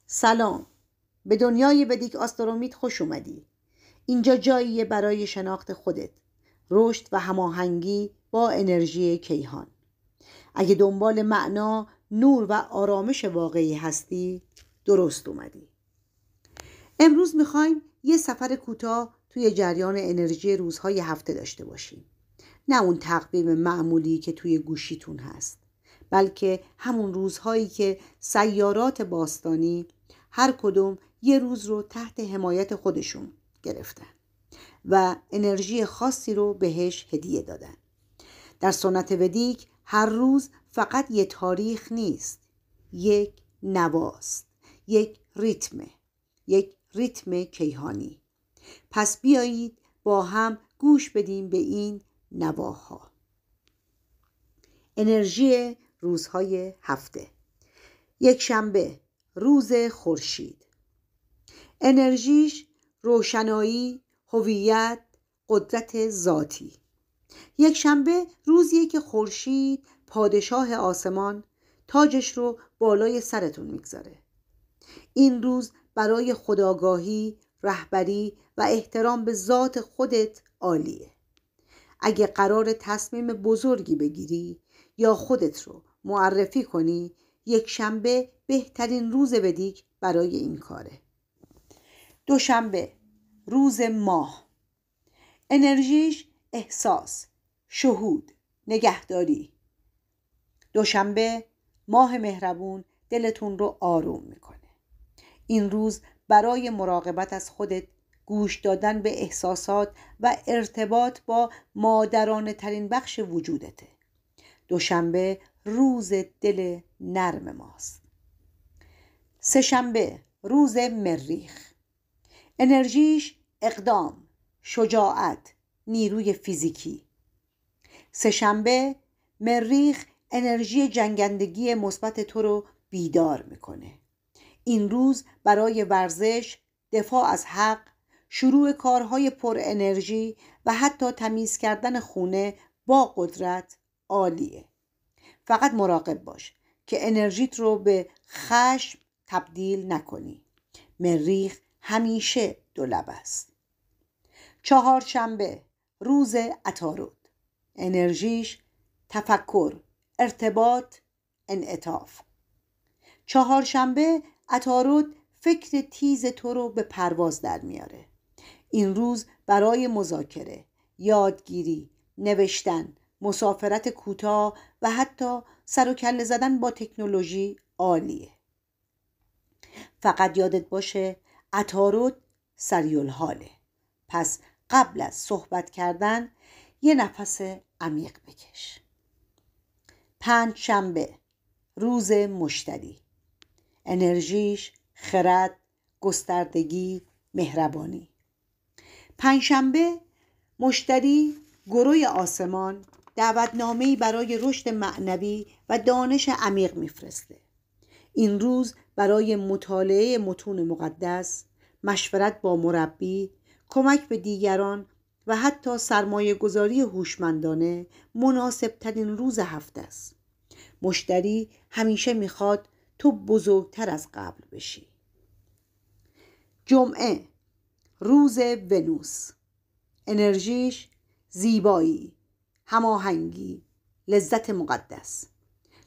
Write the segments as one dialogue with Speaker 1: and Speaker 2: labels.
Speaker 1: سلام، به دنیای بدیک آسترومید خوش اومدی. اینجا جاییه برای شناخت خودت، رشد و هماهنگی با انرژی کیهان. اگه دنبال معنا، نور و آرامش واقعی هستی، درست اومدی. امروز میخوایم یه سفر کوتاه توی جریان انرژی روزهای هفته داشته باشیم. نه اون تقویم معمولی که توی گوشیتون هست، بلکه همون روزهایی که سیارات باستانی هر کدوم یه روز رو تحت حمایت خودشون گرفتن و انرژی خاصی رو بهش هدیه دادن. در سنت ودیک هر روز فقط یه تاریخ نیست، یک نواست، یک ریتم کیهانی. پس بیایید با هم گوش بدیم به این نواها. انرژی روزهای هفته. یک شنبه، روز خورشید. انرژیش روشنایی، هویت، قدرت ذاتی. یک شنبه روزیه که خورشید، پادشاه آسمان، تاجش رو بالای سرتون میگذاره. این روز برای خودآگاهی، رهبری و احترام به ذات خودت عالیه. اگه قرار تصمیم بزرگی بگیری یا خودت رو معرفی کنی، یک شنبه بهترین روز ودیک برای این کاره. دوشنبه، روز ماه. انرژیش احساس، شهود، نگهداری. دوشنبه، ماه مهربون دلتون رو آروم میکنه. این روز برای مراقبت از خودت، گوش دادن به احساسات و ارتباط با مادرانه ترین بخش وجودته. دوشنبه روز دل نرم ماست. سه‌شنبه، روز مریخ. انرژیش اقدام، شجاعت، نیروی فیزیکی. سه‌شنبه، مریخ انرژی جنگندگی مثبت تو رو بیدار میکنه. این روز برای ورزش، دفاع از حق، شروع کارهای پر انرژی و حتی تمیز کردن خونه با قدرت عالیه. فقط مراقب باش که انرژیت رو به خشم تبدیل نکنی. مریخ همیشه دولب است. چهارشنبه، روز عطارد. انرژیش تفکر، ارتباط، انعطاف. چهارشنبه عطارد فکر تیز تو رو به پرواز در میاره. این روز برای مذاکره، یادگیری، نوشتن، مسافرت کوتاه و حتی سر و کله زدن با تکنولوژی عالیه. فقط یادت باشه عطارد سریع الحاله. پس قبل از صحبت کردن یه نفس عمیق بکش. پنجشنبه، روز مشتری. انرژیش خرد، گستردگی، مهربانی. پنجشنبه، مشتری گروی آسمان دعوتنامه‌ای برای رشد معنوی و دانش عمیق میفرسته. این روز برای مطالعه متون مقدس، مشورت با مربی، کمک به دیگران و حتی سرمایه گذاری هوشمندانه مناسب ترین روز هفته است. مشتری همیشه میخواد تو بزرگتر از قبل بشی. جمعه، روز ونوس. انرژیش زیبایی، هماهنگی، لذت مقدس.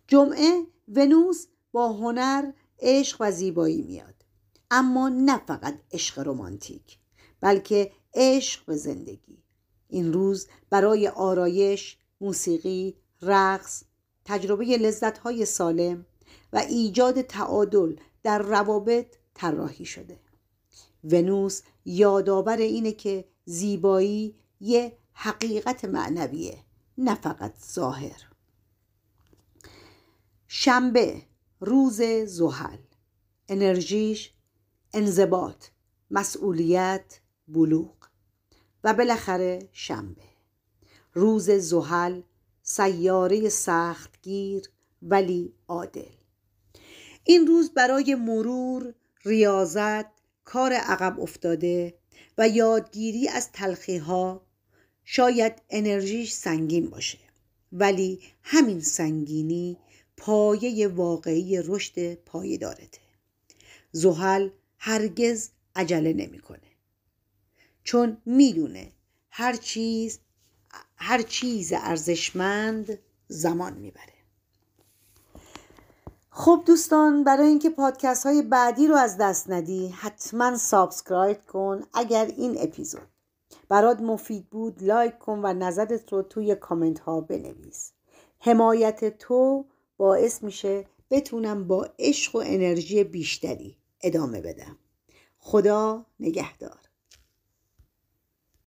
Speaker 1: جمعه ونوس با هنر، عشق و زیبایی میاد، اما نه فقط عشق رمانتیک، بلکه عشق به زندگی. این روز برای آرایش، موسیقی، رقص، تجربه لذت‌های سالم و ایجاد تعادل در روابط طراحی شده. ونوس یادآور اینه که زیبایی یه حقیقت معنویه، نه فقط ظاهر. شنبه، روز زحل. انرژیش انضباط، مسئولیت، بلوغ. و بالاخره شنبه، روز زحل، سیاره سختگیر ولی عادل. این روز برای مرور، ریاضت، کار عقب افتاده و یادگیری از تلخی‌ها. شاید انرژیش سنگین باشه، ولی همین سنگینی پایه واقعی رشد پایدارته. زحل هرگز عجله نمیکنه، چون میدونه هر چیز ارزشمند زمان میبره. خب دوستان، برای اینکه پادکست های بعدی رو از دست ندی حتما سابسکرایب کن. اگر این اپیزود برات مفید بود لایک کن و نظرت رو توی کامنت ها بنویس. حمایت تو باعث میشه بتونم با عشق و انرژی بیشتری ادامه بدم. خدا نگهدار.